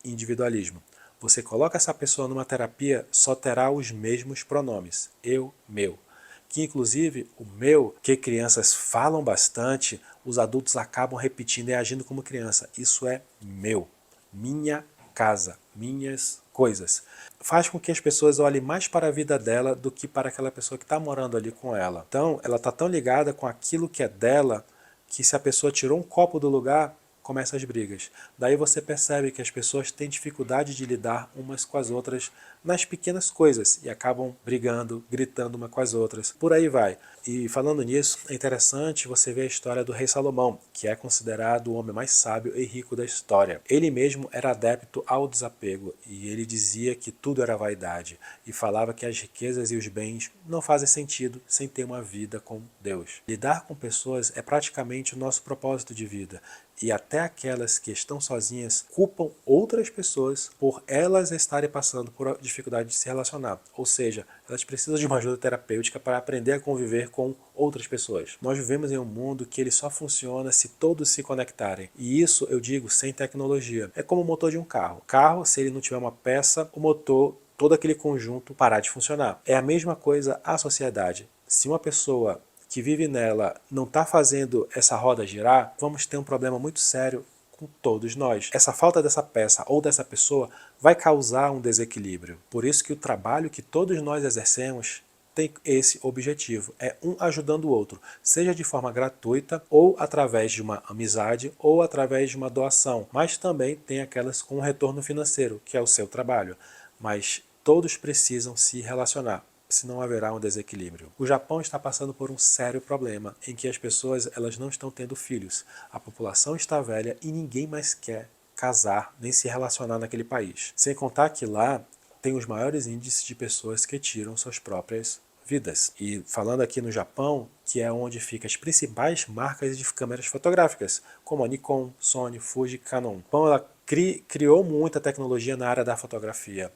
Individualismo. Você coloca essa pessoa numa terapia, só terá os mesmos pronomes. Eu, meu. Que inclusive o meu, que crianças falam bastante, os adultos acabam repetindo e agindo como criança. Isso é meu, minha casa, minhas coisas. Faz com que as pessoas olhem mais para a vida dela do que para aquela pessoa que está morando ali com ela. Então, ela está tão ligada com aquilo que é dela, que se a pessoa tirou um copo do lugar, começam as brigas. Daí você percebe que as pessoas têm dificuldade de lidar umas com as outras nas pequenas coisas e acabam brigando, gritando uma com as outras. Por aí vai. E falando nisso, é interessante você ver a história do rei Salomão, que é considerado o homem mais sábio e rico da história. Ele mesmo era adepto ao desapego e ele dizia que tudo era vaidade e falava que as riquezas e os bens não fazem sentido sem ter uma vida com Deus. Lidar com pessoas é praticamente o nosso propósito de vida. E até aquelas que estão sozinhas culpam outras pessoas por elas estarem passando por dificuldade de se relacionar. Ou seja, elas precisam de uma ajuda terapêutica para aprender a conviver com outras pessoas. Nós vivemos em um mundo que ele só funciona se todos se conectarem. E isso eu digo sem tecnologia. É como o motor de um carro. O carro, se ele não tiver uma peça, o motor, todo aquele conjunto parar de funcionar. É a mesma coisa a sociedade. Se uma pessoa que vive nela não está fazendo essa roda girar, vamos ter um problema muito sério com todos nós. Essa falta dessa peça ou dessa pessoa vai causar um desequilíbrio. Por isso que o trabalho que todos nós exercemos tem esse objetivo, é um ajudando o outro, seja de forma gratuita ou através de uma amizade ou através de uma doação, mas também tem aquelas com retorno financeiro, que é o seu trabalho. Mas todos precisam se relacionar, senão haverá um desequilíbrio. O Japão está passando por um sério problema, em que as pessoas elas não estão tendo filhos. A população está velha e ninguém mais quer casar nem se relacionar naquele país. Sem contar que lá tem os maiores índices de pessoas que tiram suas próprias vidas. E falando aqui no Japão, que é onde ficam as principais marcas de câmeras fotográficas, como a Nikon, Sony, Fuji, Canon. Então ela criou muita tecnologia na área da fotografia.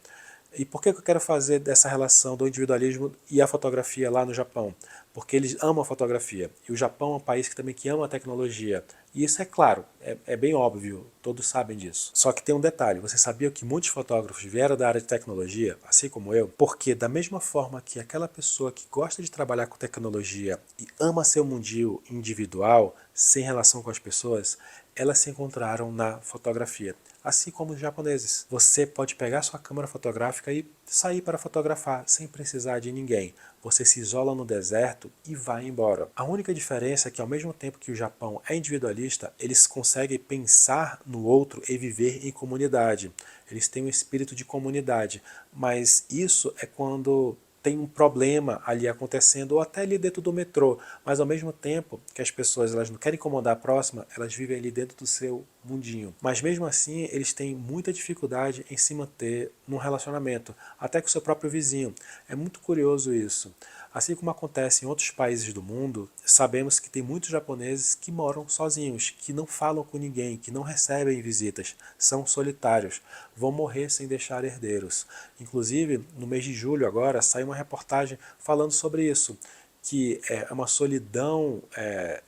E por que eu quero fazer dessa relação do individualismo e a fotografia lá no Japão? Porque eles amam a fotografia. E o Japão é um país que também ama a tecnologia. E isso é claro, é bem óbvio, todos sabem disso. Só que tem um detalhe, você sabia que muitos fotógrafos vieram da área de tecnologia, assim como eu? Porque da mesma forma que aquela pessoa que gosta de trabalhar com tecnologia e ama seu mundinho individual, sem relação com as pessoas, elas se encontraram na fotografia. Assim como os japoneses. Você pode pegar sua câmera fotográfica e sair para fotografar sem precisar de ninguém. Você se isola no deserto e vai embora. A única diferença é que ao mesmo tempo que o Japão é individualista, eles conseguem pensar no outro e viver em comunidade. Eles têm um espírito de comunidade, mas isso é quando tem um problema ali acontecendo, ou até ali dentro do metrô, mas ao mesmo tempo que as pessoas elas não querem incomodar a próxima, elas vivem ali dentro do seu mundinho. Mas mesmo assim, eles têm muita dificuldade em se manter num relacionamento, até com o seu próprio vizinho. É muito curioso isso. Assim como acontece em outros países do mundo, sabemos que tem muitos japoneses que moram sozinhos, que não falam com ninguém, que não recebem visitas, são solitários, vão morrer sem deixar herdeiros. Inclusive, no mês de julho agora, saiu uma reportagem falando sobre isso, que é uma solidão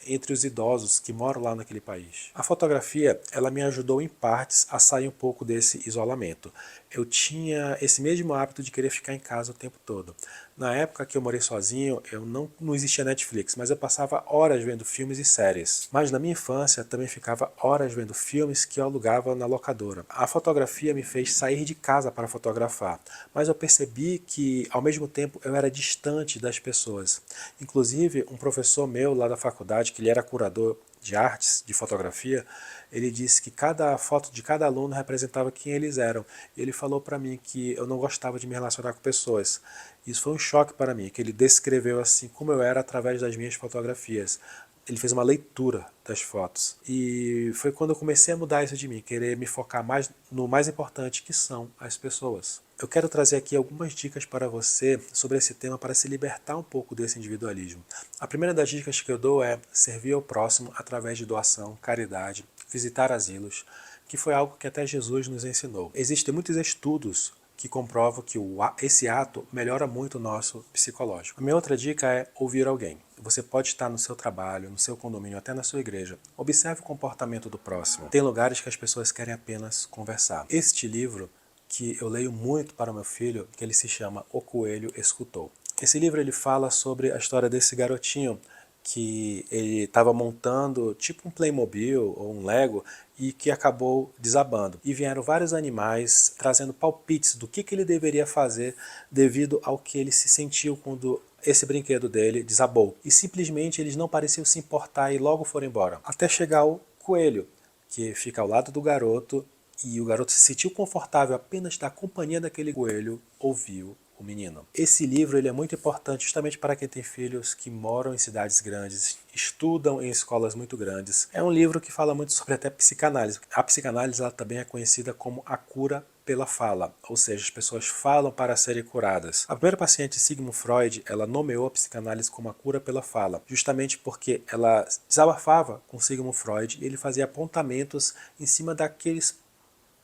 entre os idosos que moram lá naquele país. A fotografia, ela me ajudou em partes a sair um pouco desse isolamento. Eu tinha esse mesmo hábito de querer ficar em casa o tempo todo. Na época que eu morei sozinho, eu não existia Netflix, mas eu passava horas vendo filmes e séries. Mas na minha infância, também ficava horas vendo filmes que eu alugava na locadora. A fotografia me fez sair de casa para fotografar, mas eu percebi que, ao mesmo tempo, eu era distante das pessoas. Inclusive, um professor meu lá da faculdade, que ele era curador de artes, de fotografia, ele disse que cada foto de cada aluno representava quem eles eram. E ele falou para mim que eu não gostava de me relacionar com pessoas. Isso foi um choque para mim, que ele descreveu assim como eu era através das minhas fotografias. Ele fez uma leitura das fotos. E foi quando eu comecei a mudar isso de mim, querer me focar mais no mais importante, que são as pessoas. Eu quero trazer aqui algumas dicas para você sobre esse tema para se libertar um pouco desse individualismo. A primeira das dicas que eu dou é servir ao próximo através de doação, caridade, visitar asilos, que foi algo que até Jesus nos ensinou. Existem muitos estudos que comprovam que esse ato melhora muito o nosso psicológico. A minha outra dica é ouvir alguém. Você pode estar no seu trabalho, no seu condomínio, até na sua igreja. Observe o comportamento do próximo. Tem lugares que as pessoas querem apenas conversar. Este livro, que eu leio muito para o meu filho, que ele se chama O Coelho Escutou. Esse livro ele fala sobre a história desse garotinho que ele estava montando tipo um Playmobil ou um Lego e que acabou desabando. E vieram vários animais trazendo palpites do que ele deveria fazer devido ao que ele se sentiu quando esse brinquedo dele desabou. E simplesmente eles não pareciam se importar e logo foram embora. Até chegar o coelho, que fica ao lado do garoto, e o garoto se sentiu confortável apenas da companhia daquele coelho, ouviu o menino. Esse livro ele é muito importante justamente para quem tem filhos que moram em cidades grandes, estudam em escolas muito grandes. É um livro que fala muito sobre até psicanálise. A psicanálise ela também é conhecida como a cura pela fala, ou seja, as pessoas falam para serem curadas. A primeira paciente, Sigmund Freud, ela nomeou a psicanálise como a cura pela fala, justamente porque ela desabafava com Sigmund Freud e ele fazia apontamentos em cima daqueles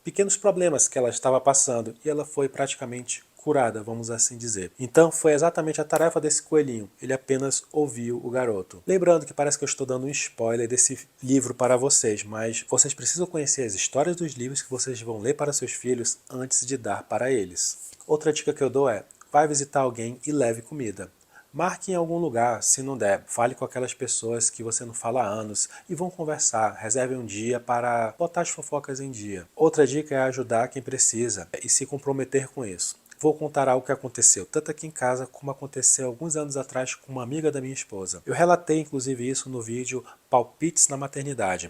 pequenos problemas que ela estava passando e ela foi praticamente curada, vamos assim dizer. Então foi exatamente a tarefa desse coelhinho, ele apenas ouviu o garoto. Lembrando que parece que eu estou dando um spoiler desse livro para vocês, mas vocês precisam conhecer as histórias dos livros que vocês vão ler para seus filhos antes de dar para eles. Outra dica que eu dou é, vai visitar alguém e leve comida. Marque em algum lugar, se não der, fale com aquelas pessoas que você não fala há anos e vão conversar, reserve um dia para botar as fofocas em dia. Outra dica é ajudar quem precisa e se comprometer com isso. Vou contar algo que aconteceu tanto aqui em casa como aconteceu alguns anos atrás com uma amiga da minha esposa. Eu relatei inclusive isso no vídeo Palpites na Maternidade.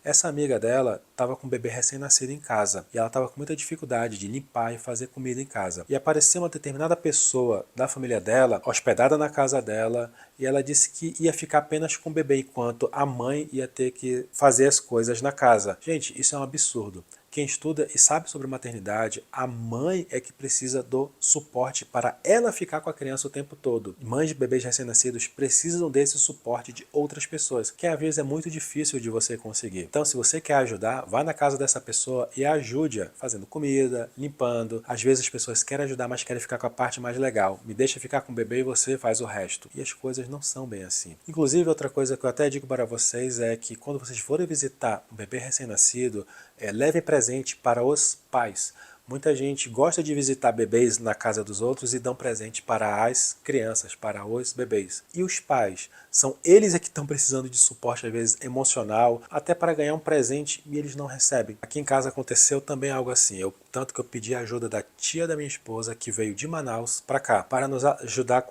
Essa amiga dela estava com um bebê recém-nascido em casa e ela estava com muita dificuldade de limpar e fazer comida em casa. E apareceu uma determinada pessoa da família dela, hospedada na casa dela, e ela disse que ia ficar apenas com o bebê enquanto a mãe ia ter que fazer as coisas na casa. Gente, isso é um absurdo. Quem estuda e sabe sobre maternidade, a mãe é que precisa do suporte para ela ficar com a criança o tempo todo. Mães de bebês recém-nascidos precisam desse suporte de outras pessoas, que às vezes é muito difícil de você conseguir. Então, se você quer ajudar, vá na casa dessa pessoa e ajude-a fazendo comida, limpando. Às vezes as pessoas querem ajudar, mas querem ficar com a parte mais legal. Me deixa ficar com o bebê e você faz o resto. E as coisas não são bem assim. Inclusive, outra coisa que eu até digo para vocês é que quando vocês forem visitar um bebê recém-nascido, levem presente para os pais. Muita gente gosta de visitar bebês na casa dos outros e dão presente para as crianças, para os bebês. E os pais? São eles que estão precisando de suporte, às vezes, emocional, até para ganhar um presente e eles não recebem. Aqui em casa aconteceu também algo assim. Tanto que eu pedi a ajuda da tia da minha esposa, que veio de Manaus para cá, para nos ajudar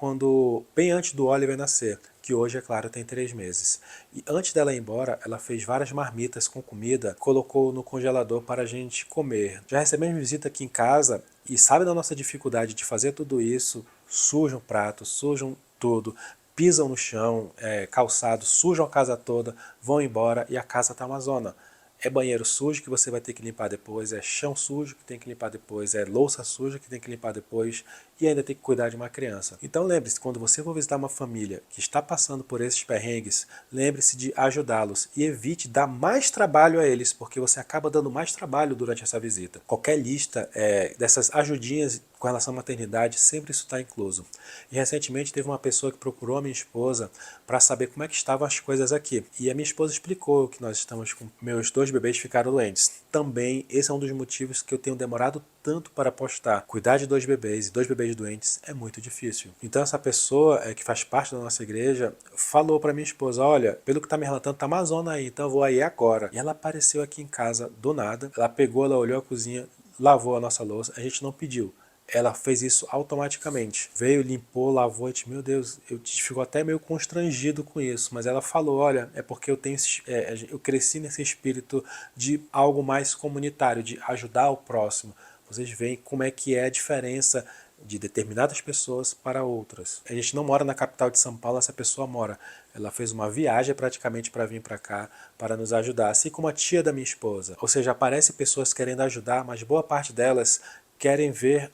bem antes do Oliver nascer, que hoje, é claro, tem 3 meses. E antes dela ir embora, ela fez várias marmitas com comida, colocou no congelador para a gente comer. Já recebemos visita aqui em casa e sabe da nossa dificuldade de fazer tudo isso, sujam prato, sujam tudo, pisam no chão, calçado, sujam a casa toda, vão embora e a casa está uma zona. É banheiro sujo que você vai ter que limpar depois, é chão sujo que tem que limpar depois, é louça suja que tem que limpar depois e ainda tem que cuidar de uma criança. Então lembre-se, quando você for visitar uma família que está passando por esses perrengues, lembre-se de ajudá-los e evite dar mais trabalho a eles, porque você acaba dando mais trabalho durante essa visita. Qualquer lista dessas ajudinhas com relação à maternidade, sempre isso está incluso. E recentemente teve uma pessoa que procurou a minha esposa para saber como é que estavam as coisas aqui. E a minha esposa explicou que nós estamos com meus 2 bebês ficaram doentes. Também esse é um dos motivos que eu tenho demorado tanto para postar. Cuidar de 2 bebês e 2 bebês doentes é muito difícil. Então essa pessoa que faz parte da nossa igreja falou para minha esposa, olha, pelo que está me relatando, tá uma zona aí, então eu vou aí agora. E ela apareceu aqui em casa do nada, ela olhou a cozinha, lavou a nossa louça, a gente não pediu. Ela fez isso automaticamente. Veio, limpou, lavou, e meu Deus, ficou até meio constrangido com isso. Mas ela falou, olha, é porque eu cresci nesse espírito de algo mais comunitário, de ajudar o próximo. Vocês veem como é que é a diferença de determinadas pessoas para outras. A gente não mora na capital de São Paulo, essa pessoa mora. Ela fez uma viagem praticamente para vir para cá, para nos ajudar, assim como a tia da minha esposa. Ou seja, aparecem pessoas querendo ajudar, mas boa parte delas querem ver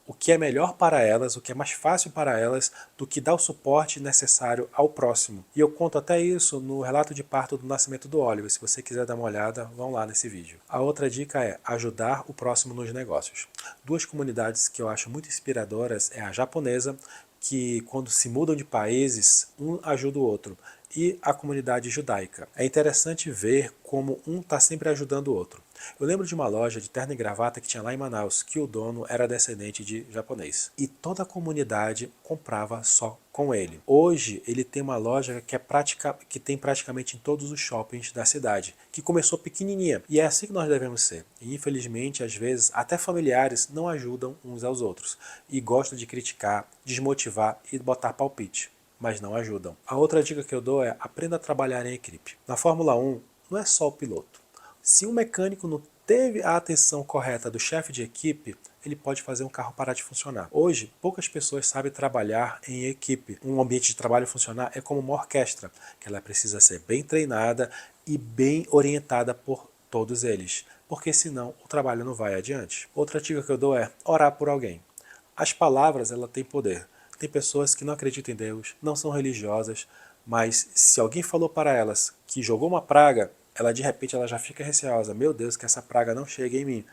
o que é melhor para elas, o que é mais fácil para elas, do que dar o suporte necessário ao próximo. E eu conto até isso no relato de parto do nascimento do Oliver. Se você quiser dar uma olhada, vão lá nesse vídeo. A outra dica é ajudar o próximo nos negócios. 2 comunidades que eu acho muito inspiradoras é a japonesa, que quando se mudam de países, um ajuda o outro, e a comunidade judaica. É interessante ver como um está sempre ajudando o outro. Eu lembro de uma loja de terno e gravata que tinha lá em Manaus, que o dono era descendente de japonês. E toda a comunidade comprava só com ele. Hoje ele tem uma loja que tem praticamente em todos os shoppings da cidade, que começou pequenininha. E é assim que nós devemos ser. E infelizmente, às vezes, até familiares não ajudam uns aos outros. E gostam de criticar, desmotivar e botar palpite, mas não ajudam. A outra dica que eu dou é aprenda a trabalhar em equipe. Na Fórmula 1, não é só o piloto. Se um mecânico não teve a atenção correta do chefe de equipe, ele pode fazer um carro parar de funcionar. Hoje, poucas pessoas sabem trabalhar em equipe. Um ambiente de trabalho funcionar é como uma orquestra, que ela precisa ser bem treinada e bem orientada por todos eles, porque senão o trabalho não vai adiante. Outra dica que eu dou é orar por alguém. As palavras, ela têm poder. Tem pessoas que não acreditam em Deus, não são religiosas, mas se alguém falou para elas que jogou uma praga, de repente ela já fica receosa. Meu Deus, que essa praga não chegue em mim.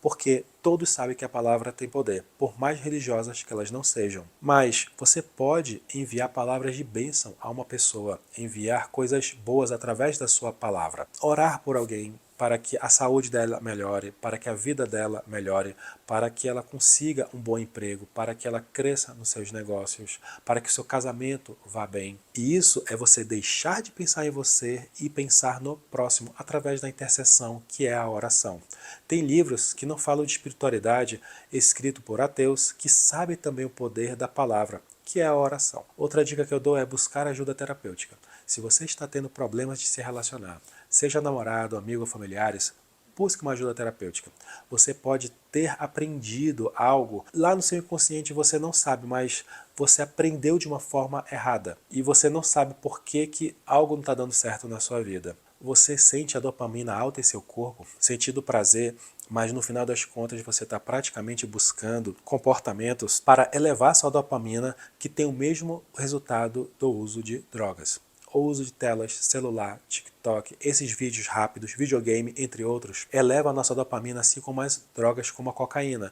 Porque todos sabem que a palavra tem poder, por mais religiosas que elas não sejam. Mas você pode enviar palavras de bênção a uma pessoa, enviar coisas boas através da sua palavra. Orar por alguém, para que a saúde dela melhore, para que a vida dela melhore, para que ela consiga um bom emprego, para que ela cresça nos seus negócios, para que o seu casamento vá bem. E isso é você deixar de pensar em você e pensar no próximo através da intercessão, que é a oração. Tem livros que não falam de espiritualidade, escrito por ateus, que sabem também o poder da palavra, que é a oração. Outra dica que eu dou é buscar ajuda terapêutica. Se você está tendo problemas de se relacionar, seja namorado, amigo ou familiares, busque uma ajuda terapêutica. Você pode ter aprendido algo, lá no seu inconsciente você não sabe, mas você aprendeu de uma forma errada. E você não sabe por que algo não está dando certo na sua vida. você sente a dopamina alta em seu corpo, sentindo prazer, mas no final das contas você está praticamente buscando comportamentos para elevar sua dopamina, que tem o mesmo resultado do uso de drogas. O uso de telas, celular, TikTok, esses vídeos rápidos, videogame, entre outros, eleva a nossa dopamina, assim como as drogas como a cocaína.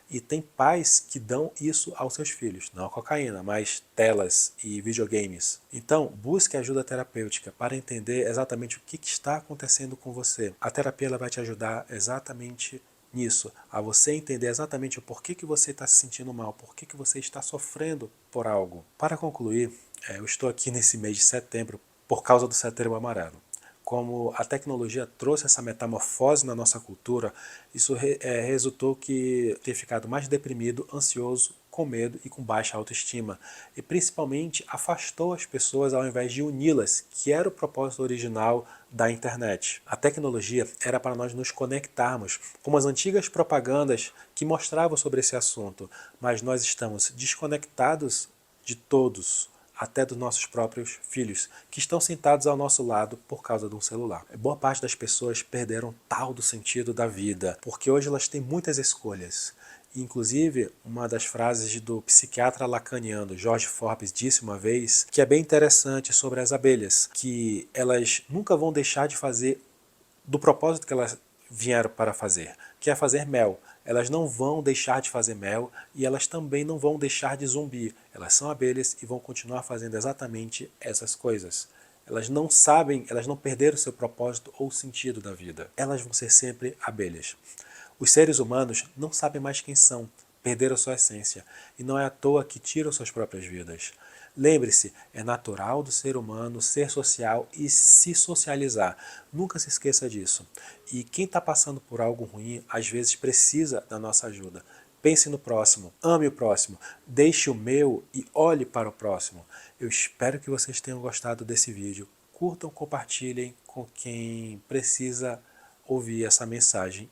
E tem pais que dão isso aos seus filhos, não a cocaína, mas telas e videogames. Então, busque ajuda terapêutica para entender exatamente o que está acontecendo com você. A terapia ela vai te ajudar exatamente nisso, a você entender exatamente o porquê que você está se sentindo mal, porquê que você está sofrendo por algo. Para concluir, eu estou aqui nesse mês de setembro por causa do Setembro Amarelo. Como a tecnologia trouxe essa metamorfose na nossa cultura, isso resultou que ter ficado mais deprimido, ansioso, com medo e com baixa autoestima. E principalmente afastou as pessoas ao invés de uni-las, que era o propósito original da internet. A tecnologia era para nós nos conectarmos, como as antigas propagandas que mostravam sobre esse assunto, mas nós estamos desconectados de todos, até dos nossos próprios filhos, que estão sentados ao nosso lado por causa de um celular. Boa parte das pessoas perderam tal do sentido da vida, porque hoje elas têm muitas escolhas. Inclusive, uma das frases do psiquiatra lacaniano George Forbes disse uma vez, que é bem interessante sobre as abelhas, que elas nunca vão deixar de fazer do propósito que elas vieram para fazer, que é fazer mel. Elas não vão deixar de fazer mel e elas também não vão deixar de zumbir. Elas são abelhas e vão continuar fazendo exatamente essas coisas. Elas não sabem, elas não perderam o seu propósito ou sentido da vida. Elas vão ser sempre abelhas. Os seres humanos não sabem mais quem são, perderam sua essência, e não é à toa que tiram suas próprias vidas. Lembre-se, é natural do ser humano ser social e se socializar. Nunca se esqueça disso. E quem está passando por algo ruim, às vezes precisa da nossa ajuda. Pense no próximo, ame o próximo, deixe o meu e olhe para o próximo. Eu espero que vocês tenham gostado desse vídeo. Curtam, compartilhem com quem precisa ouvir essa mensagem.